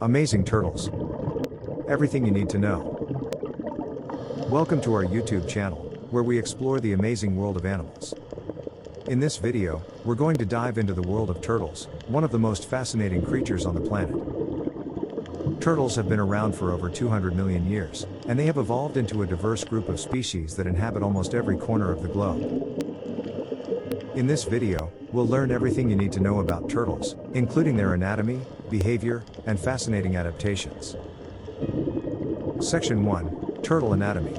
Amazing turtles. Everything you need to know. Welcome to our YouTube channel, where we explore the amazing world of animals. In this video, we're going to dive into the world of turtles, one of the most fascinating creatures on the planet. Turtles have been around for over 200 million years, and they have evolved into a diverse group of species that inhabit almost every corner of the globe. In this video, we'll learn everything you need to know about turtles, including their anatomy, behavior, and fascinating adaptations. Section 1: Turtle Anatomy.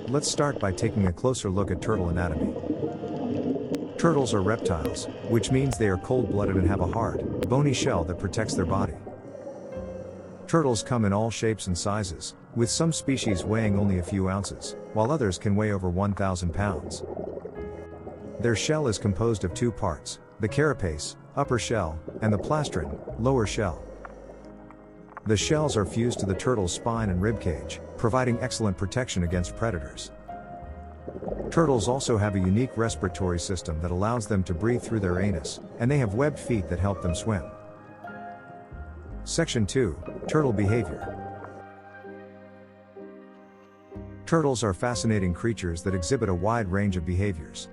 Let's start by taking a closer look at turtle anatomy. Turtles are reptiles, which means they are cold-blooded and have a hard, bony shell that protects their body. Turtles come in all shapes and sizes, with some species weighing only a few ounces, while others can weigh over 1,000 pounds. Their shell is composed of two parts, the carapace, upper shell, and the plastron, lower shell. The shells are fused to the turtle's spine and ribcage, providing excellent protection against predators. Turtles also have a unique respiratory system that allows them to breathe through their anus, and they have webbed feet that help them swim. Section 2: Turtle Behavior. Turtles are fascinating creatures that exhibit a wide range of behaviors.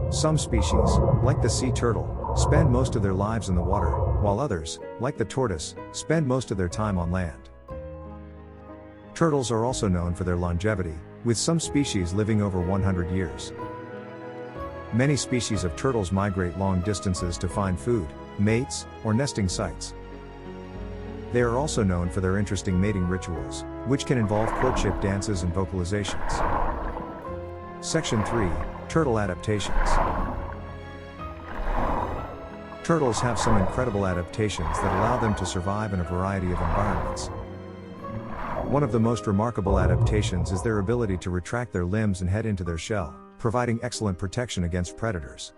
Some species, like the sea turtle, spend most of their lives in the water, while others, like the tortoise, spend most of their time on land. Turtles are also known for their longevity, with some species living over 100 years. Many species of turtles migrate long distances to find food, mates, or nesting sites. They are also known for their interesting mating rituals, which can involve courtship dances and vocalizations. Section 3: Turtle Adaptations. Turtles have some incredible adaptations that allow them to survive in a variety of environments. One of the most remarkable adaptations is their ability to retract their limbs and head into their shell, providing excellent protection against predators.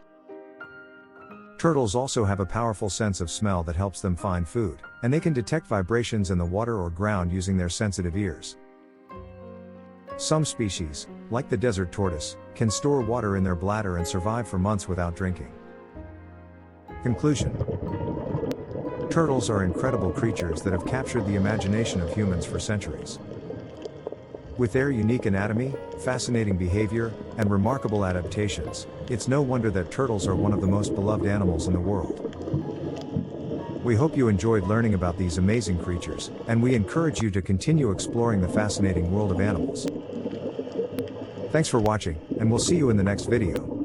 Turtles also have a powerful sense of smell that helps them find food, and they can detect vibrations in the water or ground using their sensitive ears. Some species, like the desert tortoise, can store water in their bladder and survive for months without drinking. Conclusion: turtles are incredible creatures that have captured the imagination of humans for centuries. With their unique anatomy, fascinating behavior, and remarkable adaptations, it's no wonder that turtles are one of the most beloved animals in the world. We hope you enjoyed learning about these amazing creatures, and we encourage you to continue exploring the fascinating world of animals. Thanks for watching, and we'll see you in the next video.